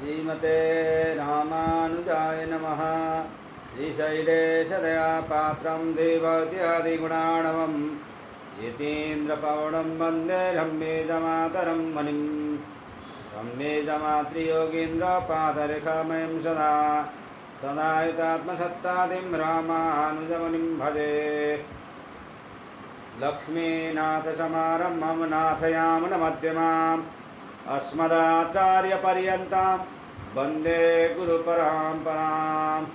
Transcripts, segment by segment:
श्रीमते रामानुजाय नमः। श्रीशैलेशदयापात्रं देवत्यादिगुणाणवं यतीन्द्रपवनं वन्दे रम्येजमातरं मुनिं। रम्येजमातृयोगीन्द्रपादरेखामयं सदा तदायुतात्मसत्तादिं रामानुजमुनिं भजे। लक्ष्मीनाथसमारम्भं नाथयामुनमध्यमाम् अस्मदाचार्यपर्यन्तां वन्दे गुरुपरम्पराम्।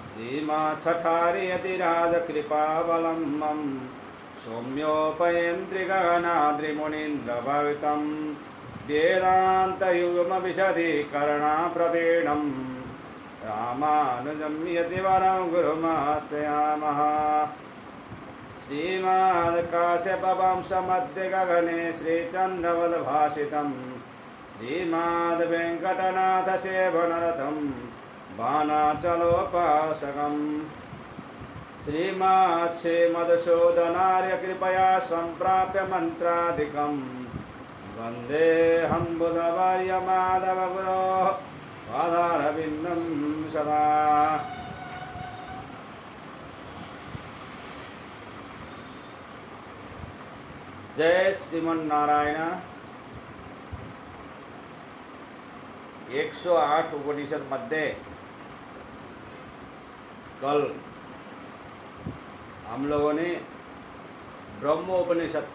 श्रीमच्छठारियतिराजकृपावलम्बं सौम्योपयन्त्रिगगनाद्रिमुनीन्द्रभवितं वेदान्तयुग्मविशदीकरणाप्रवीणं रामानुजं यतिवरं गुरुमाश्रयामः। श्रीमद्काश्यपवंशमध्यगगने श्रीचन्द्रवद्भाषितं श्रीमद्वेङ्कटनाथसेवनरतं बाणाचलोपासकं श्रीमदसूदनार्यकृपया सम्प्राप्य मन्त्रादिकं वन्देऽहं बुधवर्यमाधवगुरोः पादारविन्दं सदा। जय श्रीमन्नारायण। 108 उपनिषद मध्ये कल हम लोगों ने ब्रह्मोपनिषद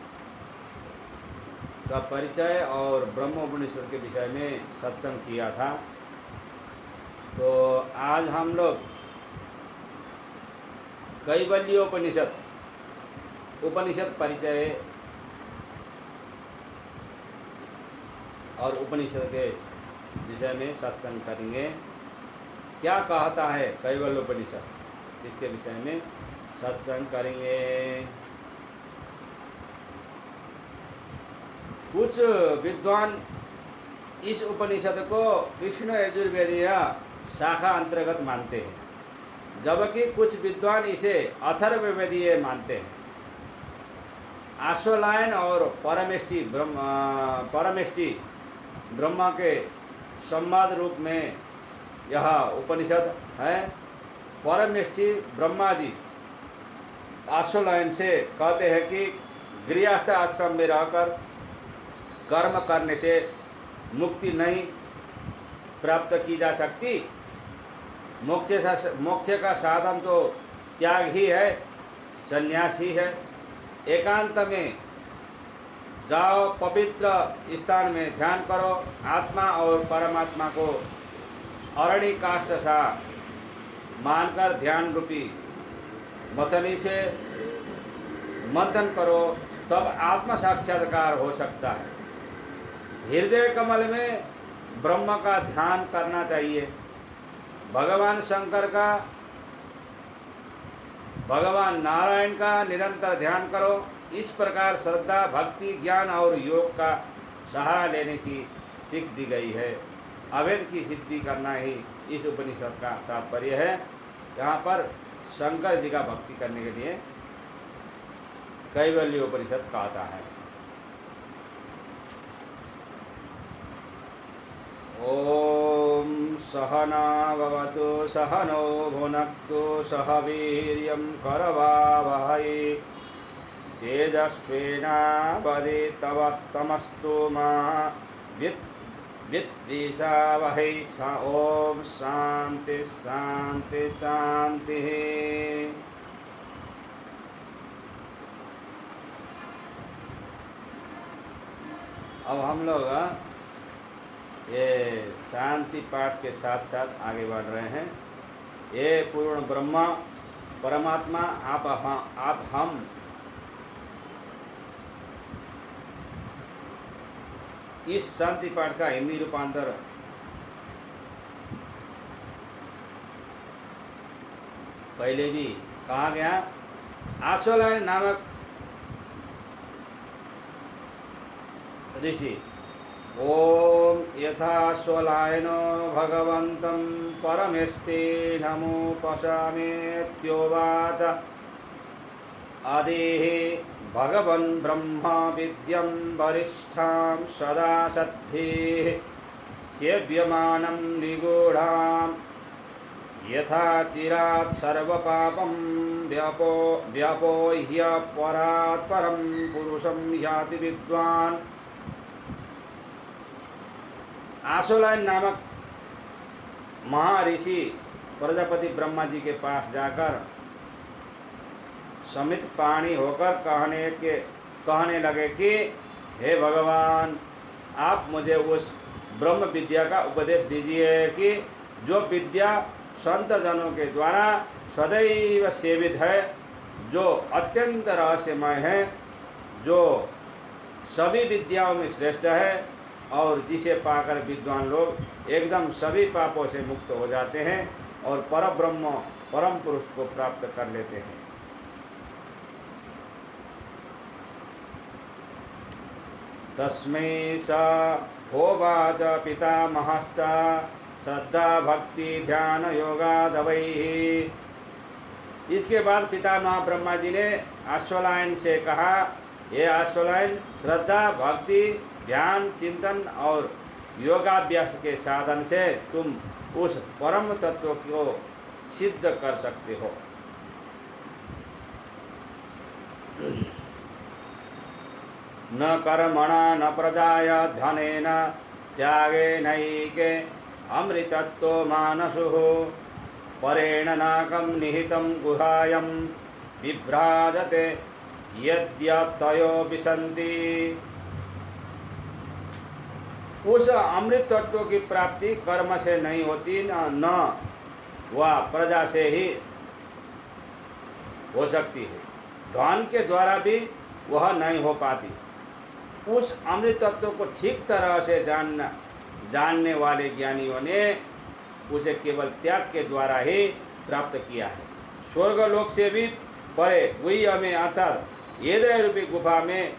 का परिचय और ब्रह्मोपनिषद के विषय में सत्संग किया था। तो आज हम लोग कैवल्योपनिषद उपनिषद परिचय और उपनिषद के विषय में सत्संग करेंगे। क्या कहता है कैवल्योपनिषद, इसके विषय में सत्संग करेंगे। कुछ विद्वान इस उपनिषद को कृष्ण यजुर्वेदीय शाखा अंतर्गत मानते हैं, जबकि कुछ विद्वान इसे अथर्ववेदीय मानते हैं। आश्वलायन और परमेष्टि ब्रह्मा के संवाद रूप में यह उपनिषद है। परमेष्टि ब्रह्मा जी आश्वलायन से कहते हैं कि गृहस्थ आश्रम में रहकर कर्म करने से मुक्ति नहीं प्राप्त की जा सकती। मोक्ष का साधन तो त्याग ही है, संन्यास ही है। एकांत में जाओ, पवित्र स्थान में ध्यान करो, आत्मा और परमात्मा को अरणी काष्ठ सा मानकर ध्यान रूपी मथनी से मंथन करो, तब आत्म साक्षात्कार हो सकता है। हृदय कमल में ब्रह्म का ध्यान करना चाहिए। भगवान शंकर का, भगवान नारायण का निरंतर ध्यान करो। इस प्रकार श्रद्धा, भक्ति, ज्ञान और योग का सहारा लेने की सीख दी गई है। अभेद की सिद्धि करना ही इस उपनिषद का तात्पर्य है। यहाँ पर शंकर जी का भक्ति करने के लिए कैवल्य उपनिषद कहता है। ओम सहना भवतु सहनो भुनक्तु सह वीर्यं करवावहै तेजस्विनावधीतमस्तु मा विद्विषावहै। ओम शांति शांति शांति। अब हम लोग ये शांति पाठ के साथ साथ आगे बढ़ रहे हैं। ये पूर्ण ब्रह्मा परमात्मा आप हम इस शांति पाठ का हिंदी रूपांतर पहले भी कहा गया। आश्वलायन नामक ऋषि ओम यथाश्वलायनो भगवन्तं परमेष्ठिनमुपशामेत्योवाच आदेः भगवन् ब्रह्मा विद्यं वरिष्ठां सदा सद्भिः सेव्यमानं निगूढां यथा चिरात् सर्वपापं व्यापोह्य परात् परं पुरुषं याति विद्वान्। आशुलायन नामक महर्षि प्रजापति ब्रह्मा जी के पास जाकर समित पाणी होकर कहने लगे कि हे भगवान, आप मुझे उस ब्रह्म विद्या का उपदेश दीजिए कि जो विद्या संत जनों के द्वारा सदैव सेवित है, जो अत्यंत रहस्यमय है, जो सभी विद्याओं में श्रेष्ठ है और जिसे पाकर विद्वान लोग एकदम सभी पापों से मुक्त हो जाते हैं और परब्रह्म परम पुरुष को प्राप्त कर लेते हैं। तस्मै स होवाच पितामहश्च श्रद्धा भक्ति ध्यान योगादवैः। इसके बाद पितामह ब्रह्मा जी ने अश्वलायन से कहा, ये अश्वलायन, श्रद्धा भक्ति ध्यान चिंतन और योगाभ्यास के साधन से तुम उस परम तत्व को सिद्ध कर सकते हो। न कर्मणा न प्रजाया धनेन त्यागे नैके अमृतत्व मानसुः परेण नाकं निहितं गुहायं विभ्राजते यद्यतयो विसन्ति। उस अमृत तत्व की प्राप्ति कर्म से नहीं होती, न वह प्रजा से ही हो सकती है, धन के द्वारा भी वह नहीं हो पाती। उस अमृत तत्व को ठीक तरह से जानने वाले ज्ञानियों ने उसे केवल त्याग के द्वारा ही प्राप्त किया है। स्वर्गलोक से भी परे गुह्य में अर्थात हृदय रूपी गुफा में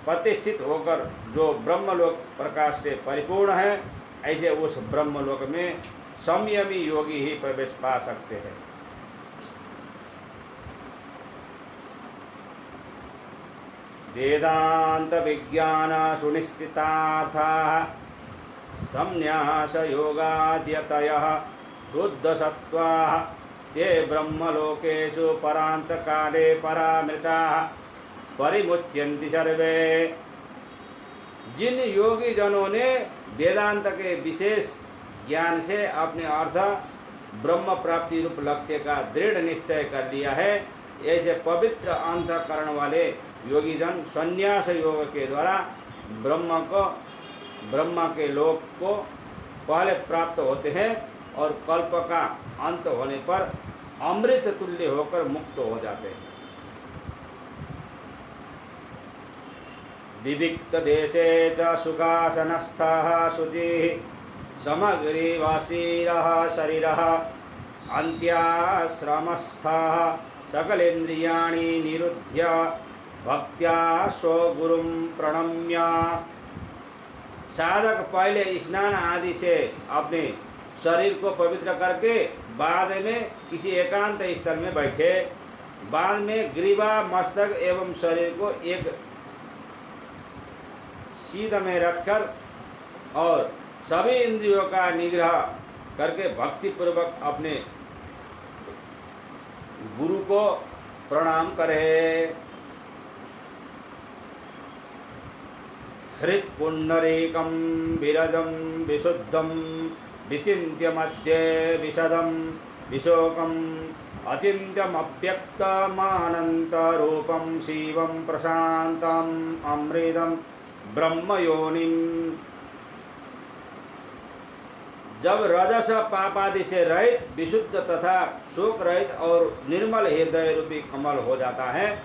प्रतिष्ठित होकर जो ब्रह्मलोक प्रकाश से परिपूर्ण है, ऐसे उस ब्रह्मलोक में संयमी योगी ही प्रवेश पा सकते हैं। वेदांत विज्ञान सुनिश्चितार्थाः संन्यास योगाद्यतयः शुद्ध सत्वाः ते ब्रह्मलोकेषु परांत काले परामृताः परिमुच्यन्ति सर्वे। जिन योगी जनों ने वेदांत के विशेष ज्ञान से अपने अर्थ ब्रह्म प्राप्ति रूप लक्ष्य का दृढ़ निश्चय कर लिया है, ऐसे पवित्र अंतःकरण वाले योगी जन संन्यास योग के द्वारा ब्रह्म के लोक को पहले प्राप्त होते हैं और कल्प का अंत होने पर अमृत तुल्य होकर मुक्त हो जाते हैं। विविक्त देशे च सुखासनस्थः शुचिः समग्रीवासीरः शरीरः अन्त्याश्रमस्थः सकलेन्द्रियाणि निरुध्य भक्त्या स्वगुरुं प्रणम्य। साधक पहले स्नान आदि से अपने शरीर को पवित्र करके बाद में किसी एकांत स्थल में बैठे, बाद में ग्रीवा मस्तक एवं शरीर को एक सीध में रखकर और सभी इंद्रियों का निग्रह करके भक्ति पूर्वक अपने गुरु को प्रणाम करे। हृत्पुंडरीकं विरजं विशुद्धं विचिन्त्य मध्ये विशदं विशोकम् अचिन्त्यमव्यक्तमानन्तरूपं शिवं प्रशान्तम् अमृतं ब्रह्मयोनिम्। जब रजस पापादि से रहित विशुद्ध तथा शोक रहित और निर्मल हृदय रूपी कमल हो जाता है,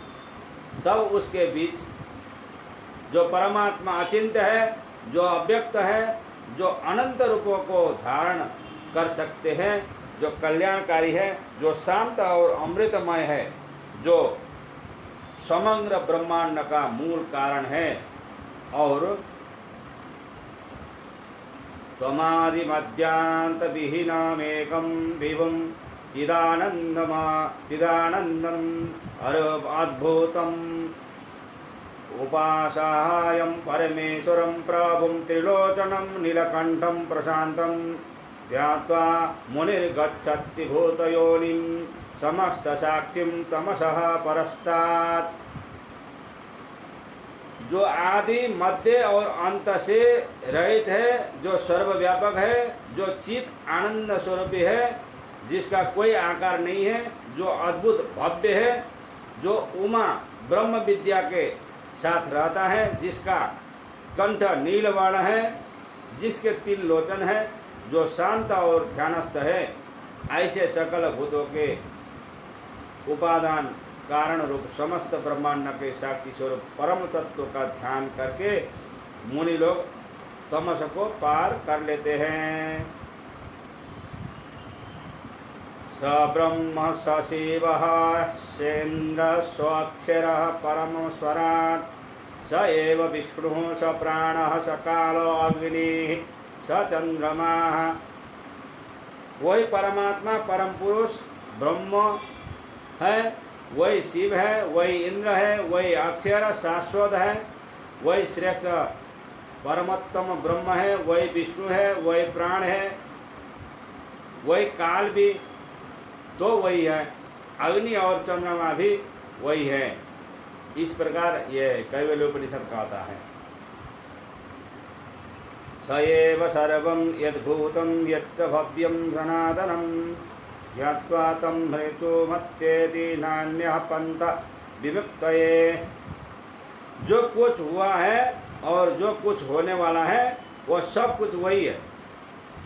तब उसके बीच जो परमात्मा अचिंत्य है, जो अव्यक्त है, जो अनंत रूपों को धारण कर सकते हैं, जो कल्याणकारी है, जो शांत और अमृतमय है, जो समग्र ब्रह्मांड का मूल कारण है और त्वमादि मध्यांत विहीनमेकं विभुं चिदानंदम अद्भुतम। उपासायं परमेश्वरं प्रभुं त्रिलोचनं नीलकण्ठं प्रशान्तं ध्यात्वा मुनिर्गच्छति भूतयोनिं समस्तसाक्षिं तमसः परस्तात्। जो आदि मध्य और अंत से रहित है, जो सर्वव्यापक है, जो चित आनंद स्वरूपी है, जिसका कोई आकार नहीं है, जो अद्भुत भव्य है, जो उमा ब्रह्म विद्या के साथ रहता है, जिसका कंठ नीलवर्ण है, जिसके 3 लोचन है, जो शांत और ध्यानस्थ है, ऐसे सकल भूतों के उपादान कारण रूप समस्त ब्रह्मांड के साक्षी स्वरूप परम तत्व का ध्यान करके मुनि लोग तमस को पार कर लेते हैं। स ब्रह्म स शिव सेन्द्र स्वाक्षर परम स्वराट स एव विष्णु स प्राण स कालो अग्नि स चंद्रमा। वही परमात्मा परम पुरुष ब्रह्म है, वही शिव है, वही इंद्र है, वही अक्षर शाश्वत है, वही श्रेष्ठ परमोत्तम ब्रह्म है, वही विष्णु है, वही प्राण है, वही काल भी तो वही है, अग्नि और चंद्रमा भी वही है। इस प्रकार ये कैवल्योपनिषद कहता है। स एव सर्वं यद्भूतं यच्च भव्यं सनातनं ज्ञात्वा तं मृत्युमत्येति नान्यः पंथ विमुक्तये। जो कुछ हुआ है और जो कुछ होने वाला है वह सब कुछ वही है।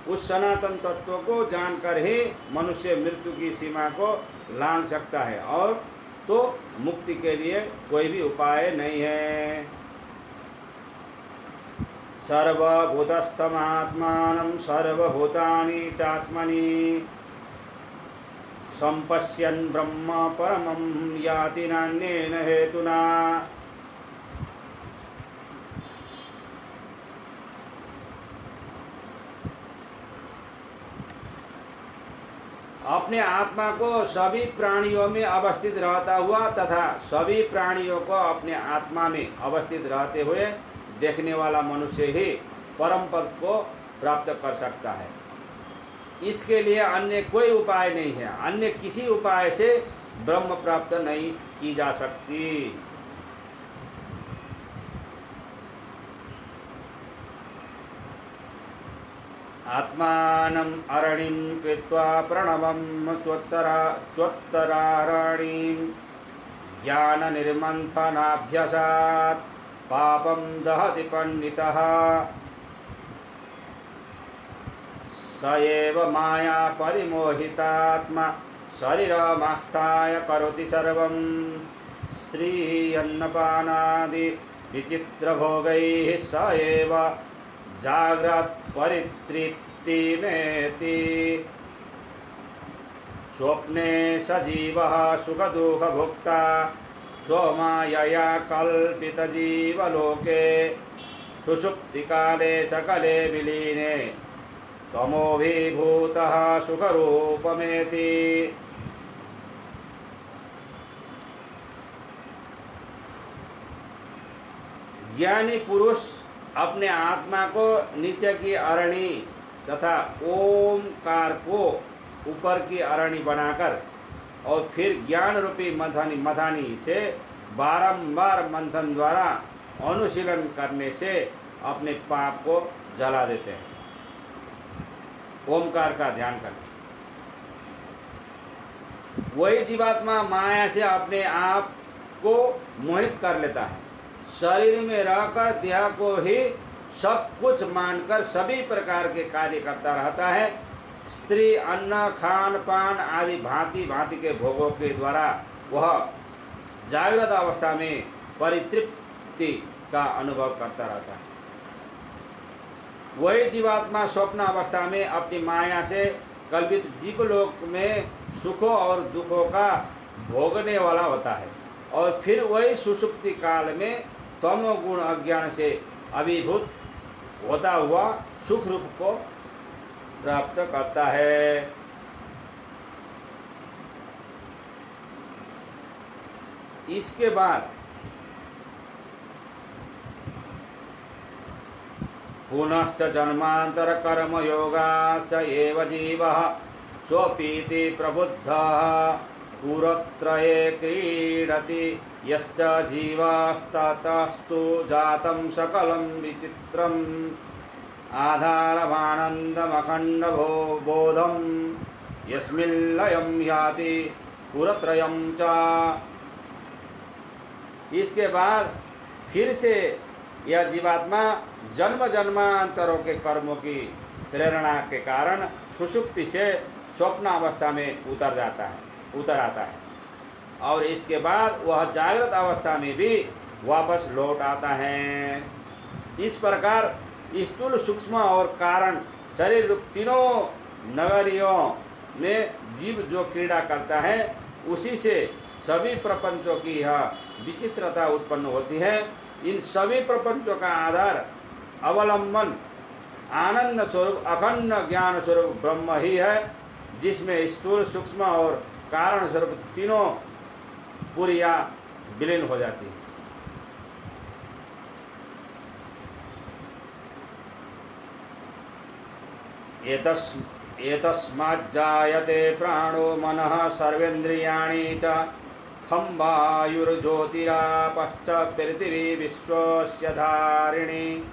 उस सनातन तत्व को जानकर ही मनुष्य मृत्यु की सीमा को लांघ सकता है, और तो मुक्ति के लिए कोई भी उपाय नहीं है। सर्वभूतस्थमात्मानं सर्वभूतानि चात्मनि संपश्यन् ब्रह्म परमं याति नान्येन हेतुना। अपने आत्मा को सभी प्राणियों में अवस्थित रहता हुआ तथा सभी प्राणियों को अपने आत्मा में अवस्थित रहते हुए देखने वाला मनुष्य ही परम पद को प्राप्त कर सकता है। इसके लिए अन्य कोई उपाय नहीं है। अन्य किसी उपाय से ब्रह्म प्राप्त नहीं की जा सकती। आत्मानं अरणिं कृत्वा प्रणवं चोत्तरारणिं ज्ञाननिर्मन्थनाभ्यासात् पापं दहति पंडितः। स एव माया परिमोहितात्मा शरीरमास्थाय करोति सर्वं श्रीयन्नपानादि विचित्रभोगैः स एव जाग्रत् परितृप्तिमेति। स्वप्ने सजीवः सुखदुःखभोक्ता स्वमायया कल्पितजीवलोके सुषुप्तिकाले सकले विलीने तमोभिभूतः सुखरूपमेति। ज्ञानी पुरुष अपने आत्मा को नीचे की अरणी तथा ओमकार को ऊपर की अरणी बनाकर और फिर ज्ञान रूपी मथानी से बारंबार मंथन द्वारा अनुशीलन करने से अपने पाप को जला देते हैं। ओमकार का ध्यान करके वही जीवात्मा माया से अपने आप को मोहित कर लेता है। शरीर में रहकर देह को ही सब कुछ मानकर सभी प्रकार के कार्य करता रहता है। स्त्री, अन्न, खान पान आदि भांति भांति के भोगों के द्वारा वह जागृत अवस्था में परितृप्ति का अनुभव करता रहता है। वही जीवात्मा स्वप्न अवस्था में अपनी माया से कल्पित जीवलोक में सुखों और दुखों का भोगने वाला होता है, और फिर वही सुषुप्ति काल में तमोगुण अज्ञान से अभिभूत होता हुआ सुख रूप को प्राप्त करता है। इसके बाद पुनश्च जन्मांतर कर्म योगात् स एव जीवः स्वपीति प्रबुद्धः पुरत्रये क्रीडति यश्च जीवास्ततस्तु जातं सकलं विचित्रम् आधारमानन्दमखण्डभो बोधं यस्मिल्लयं याति पुरत्रयं च। इसके बाद फिर से यह जीवात्मा जन्म जन्मांतरों के कर्मों की प्रेरणा के कारण सुषुप्ति से स्वप्न अवस्था में उतर आता है और इसके बाद वह जागृत अवस्था में भी वापस लौट आता है। इस प्रकार स्थूल सूक्ष्म और कारण शरीर रूप तीनों नगरियों में जीव जो क्रीड़ा करता है उसी से सभी प्रपंचों की यह विचित्रता उत्पन्न होती है। इन सभी प्रपंचों का आधार अवलंबन आनंद स्वरूप अखंड ज्ञान स्वरूप ब्रह्म ही है, जिसमें स्थूल सूक्ष्म और कारण स्वरूप तीनों पुरिया विलीन हो जाती है। एतस्माज्जायते प्राणो मनः सर्वेन्द्रियाणि च खं वायुर्ज्योतिरापश्च पृथिवी विश्वस्य धारिणी।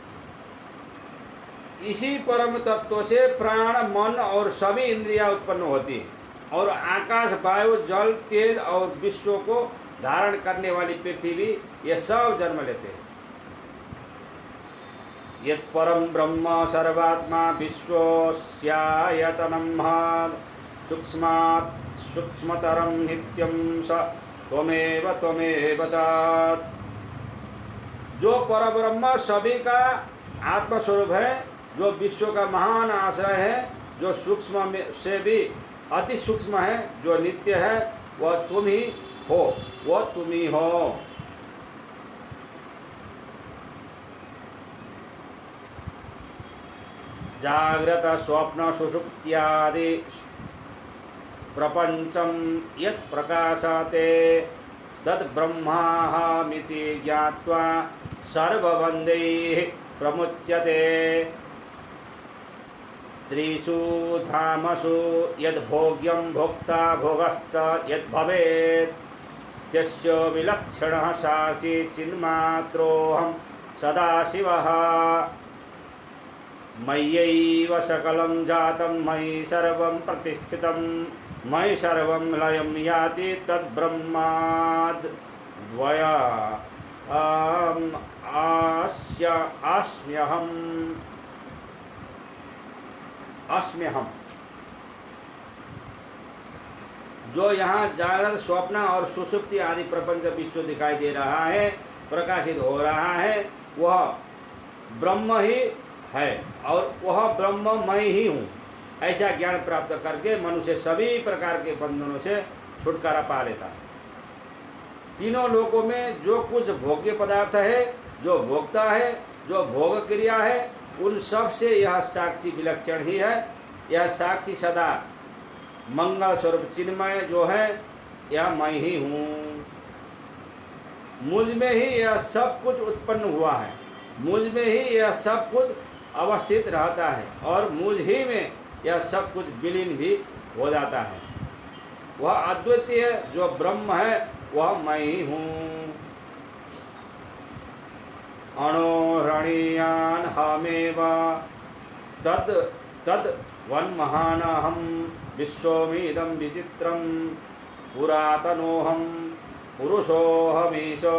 इसी परम तत्व से प्राण मन और सभी इंद्रियां उत्पन्न होती है और आकाश वायु जल तेज और विश्व को धारण करने वाली पृथ्वी ये सब जन्म लेते हैं। यत् परम ब्रह्म सर्वात्मा विश्वस्यायतनं सूक्ष्मात् सूक्ष्मतरं नित्यं स त्वमेव त्वमेव तत्। जो परब्रह्म सभी का आत्मस्वरूप है, जो विश्व का महान आश्रय है, जो सूक्ष्म में से भी अति सूक्ष्म है, जो नित्य है, वह तुम ही हो, वह तुम ही हो। जाग्रत स्वप्न सुषुप्त्यादि प्रपंचम यत् प्रकाशते तद् ब्रह्माहमिति ज्ञात्वा सर्वबन्धैः प्रमुच्यते। त्रिषु धामसु यद्भोग्यं भोक्ता भोगश्च यद्भवेत् तस्य विलक्षणः साक्षी चिन्मात्रोऽहं सदाशिवः। मय्यैव सकलं जातं मयि सर्वं प्रतिष्ठितं मयि सर्वं लयं याति तद्ब्रह्माद्वया अस्म्यहम्। जो यहाँ जागृत स्वप्न और सुषुप्ति आदि प्रपंच विश्व दिखाई दे रहा है, प्रकाशित हो रहा है, वह ब्रह्म ही है और वह ब्रह्म मैं ही हूँ। ऐसा ज्ञान प्राप्त करके मनुष्य सभी प्रकार के बंधनों से छुटकारा पा लेता है। तीनों लोकों में जो कुछ भोग्य पदार्थ है, जो भोक्ता है, जो भोग क्रिया है, उन सब से यह साक्षी विलक्षण ही है। यह साक्षी सदा मंगल स्वरूप चिन्मय जो है, यह मैं ही हूँ। मुझ में ही यह सब कुछ उत्पन्न हुआ है, मुझ में ही यह सब कुछ अवस्थित रहता है और मुझ ही में यह सब कुछ विलीन भी हो जाता है। वह अद्वितीय जो ब्रह्म है वह मैं ही हूँ। अणोरणीयान हमेव तद तद वन्महानहं विश्वमिदं विचित्रं पुरातनोऽहं पुरुषोऽहमीशो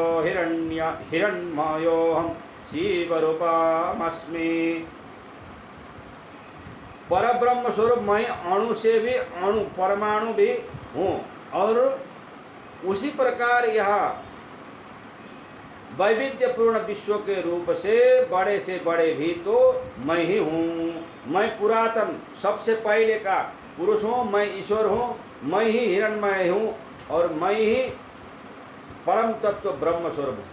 हिरण्मयोऽहं शिवरूपमस्मि। परब्रह्म स्वरूप मैं अणु से भी अणु परमाणु भी हूँ और उसी प्रकार यह वैविध्यपूर्ण विश्व के रूप से बड़े भी तो मैं ही हूँ। मैं पुरातन सबसे पहले का पुरुष हूँ, मैं ईश्वर हूँ, मैं ही हिरण्मय हूँ और मैं ही परम तत्व ब्रह्म स्वरूप हूँ।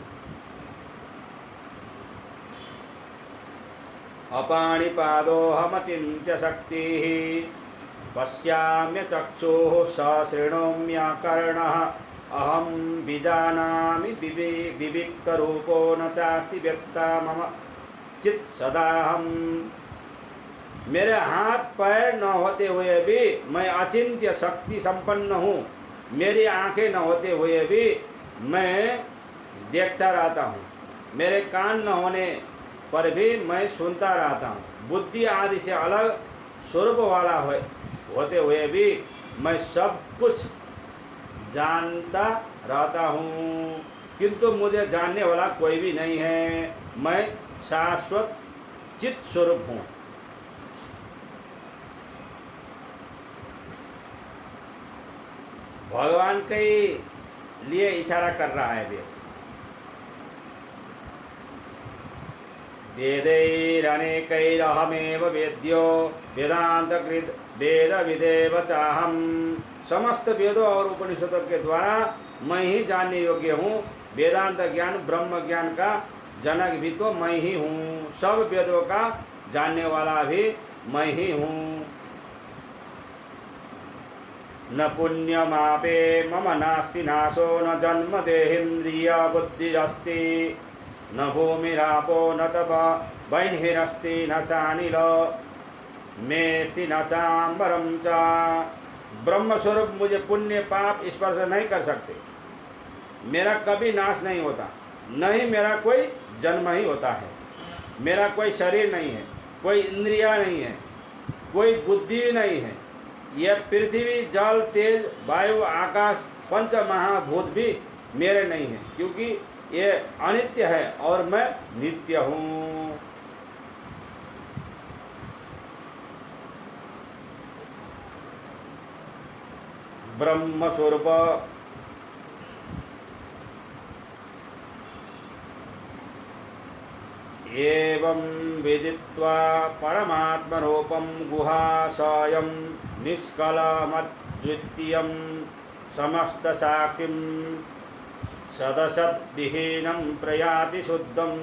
अपाणिपादोऽहमचिन्त्य शक्तिः पश्याम्य चक्षुः सशृणोम्य कर्णः अहं विजानामि विविक्तरूपो न चास्ति व्यक्ता मम चित सदाहम। मेरे हाथ पैर न होते हुए भी मैं अचिंत्य शक्ति संपन्न हूँ। मेरी आंखें न होते हुए भी मैं देखता रहता हूँ। मेरे कान न होने पर भी मैं सुनता रहता हूँ। बुद्धि आदि से अलग स्वरूप वाला होते हुए भी मैं सब कुछ जानता रहता हूँ, किंतु मुझे जानने वाला कोई भी नहीं है। मैं शाश्वत चित स्वरूप हूँ। भगवान के लिए इशारा कर रहा है वेद। वेदैरनेकैरहमेव वेद्यो वेदांतकृत वेद विदेव चाहम। समस्त वेदों और उपनिषदों के द्वारा मैं ही जानने योग्य हूँ। वेदांत ज्ञान ब्रह्म ज्ञान का जनक भी तो मैं ही हूँ। सब वेदों का जानने वाला भी मैं ही हूँ। न पुण्यमापे मम नास्ति नाशो न जन्म देहेन्द्रिय बुद्धिरस्ति न भूमिरापो न तप वह्निरस्ति न चानिल मेस्ति न चाम्बरम च। ब्रह्म स्वरूप मुझे पुण्य पाप स्पर्श नहीं कर सकते। मेरा कभी नाश नहीं होता, न ही मेरा कोई जन्म ही होता है। मेरा कोई शरीर नहीं है, कोई इंद्रिया नहीं है, कोई बुद्धि भी नहीं है। यह पृथ्वी जल तेज वायु आकाश पंच महाभूत भी मेरे नहीं है, क्योंकि ये अनित्य है और मैं नित्य हूँ। ब्रह्म स्वरूप एवं विदित्वा परमात्मरूपं गुहाशयं निष्कलमद्वितीयं समस्तसाक्षिं सदसद्विहीनं प्रयाति शुद्धं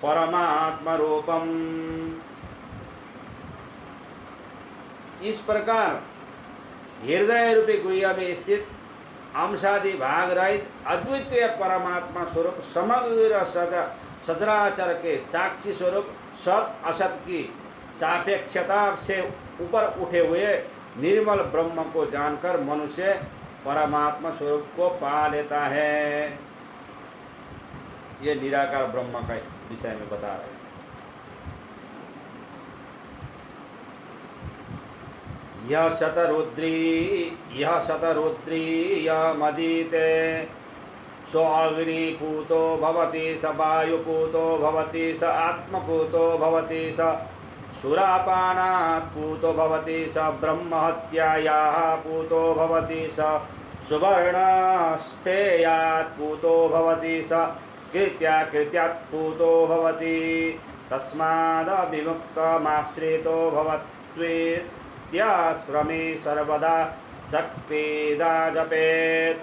परमात्मरूपम्। इस प्रकार हृदय रूपी गुह्य में स्थित अंशादि भाग रहित अद्वितीय परमात्मा स्वरूप समग्र सचराचर के साक्षी स्वरूप सत असत की सापेक्षता से ऊपर उठे हुए निर्मल ब्रह्म को जानकर मनुष्य परमात्मा स्वरूप को पा लेता है। ये निराकार ब्रह्म का विषय में बता रहे हैं। यह शतरुद्री यमदीते सो अग्निपूतो भवति स वायुपूतो भवति स आत्मपूतो भवति स सुरापानात् पूतो भवति स ब्रह्महत्यायाः पूतो भवति स सुवर्णस्थेयात् पूतो भवति स कृत्यात् पूतो भवति तस्मादविमुक्तमाश्रितो भवत्वेत्याश्रमे सर्वदा शक्तिदा जपेत्।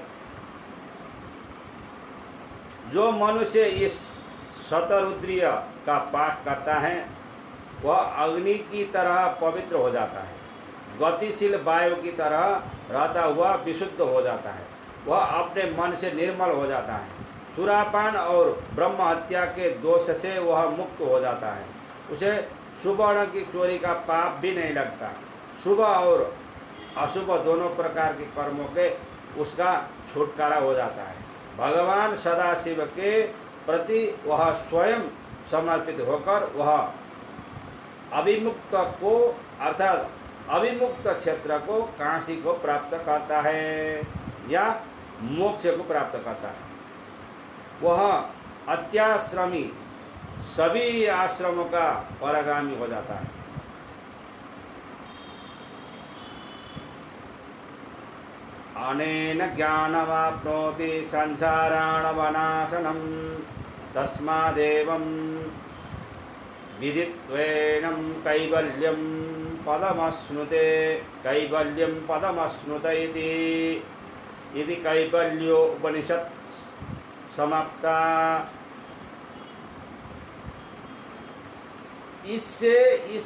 जो मनुष्य इस शतरुद्रीय का पाठ करता है वह अग्नि की तरह पवित्र हो जाता है, गतिशील वायु की तरह रहता हुआ विशुद्ध हो जाता है। वह अपने मन से निर्मल हो जाता है। सुरापान और ब्रह्म हत्या के दोष से वह मुक्त हो जाता है। उसे सुवर्ण की चोरी का पाप भी नहीं लगता। शुभ और अशुभ दोनों प्रकार के कर्मों के उसका छुटकारा हो जाता है। भगवान सदाशिव के प्रति वह स्वयं समर्पित होकर वह अभिमुक्त को अर्थात अभिमुक्त क्षेत्र को काशी को प्राप्त करता है या मोक्ष को प्राप्त करता है। वह अत्याश्रमी सभी आश्रमों का परागामी हो जाता है। अनेन ज्ञानमाप्नोति संसाराणवनाशनं तस्मादेवं विदित्वेनं कैवल्यं पदमश्नुते कैवल्यं पदमश्नुत इति कैवल्यो उपनिषत् समाप्ता। इससे इस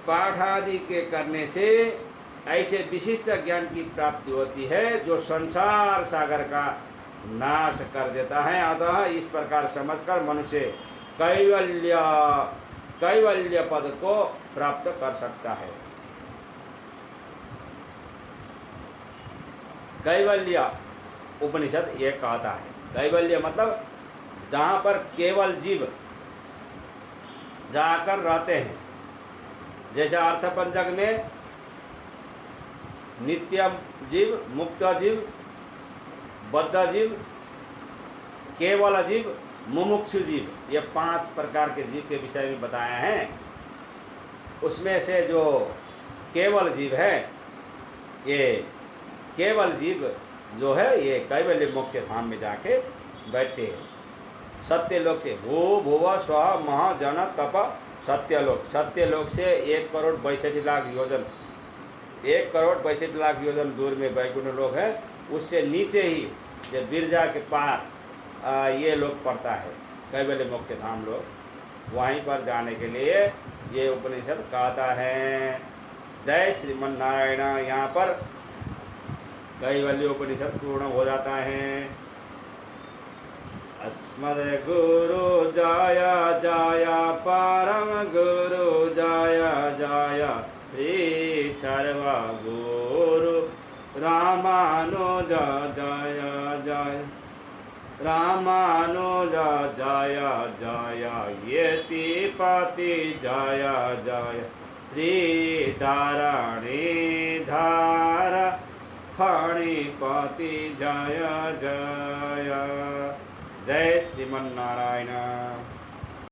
पाठ आदि के करने से ऐसे विशिष्ट ज्ञान की प्राप्ति होती है जो संसार सागर का नाश कर देता है। अतः इस प्रकार समझकर मनुष्य कैवल्य कैवल्य पद को प्राप्त कर सकता है। कैवल्य उपनिषद ये कहता है। कैवल्य मतलब जहाँ पर केवल जीव जाकर रहते हैं। जैसे अर्थ पंचक में नित्य जीव, मुक्त जीव, बद्ध जीव, केवल जीव, मुमुक्षु जीव, ये 5 प्रकार के जीव के विषय में बताया है। उसमें से जो केवल जीव है, ये केवल जीव जो है ये कैवल्य मोक्ष धाम में जाके बैठते हैं। सत्यलोक से भू भुव स्व मह जन तप सत्यलोक, सत्यलोक से 1,62,00,000 योजन, 1,62,00,000 योजन दूर में वैकुंठ लोक है। उससे नीचे ही जो बिरजा के पार ये लोक पड़ता है, कैवल्य मोक्ष धाम लोक। वहीं पर जाने के लिए ये उपनिषद कहता है। जय श्रीमन नारायण। यहाँ पर कैवल्य उपनिषद पूर्ण हो जाता है। अस्मद गुरु जय जय परम गुरु जय जय श्री सर्व गुरु रामानुज जय जय रामानुज जय जय यतिपति जय जय श्री धारणी धार फणिपति जय जय। जय श्रीमन नारायण।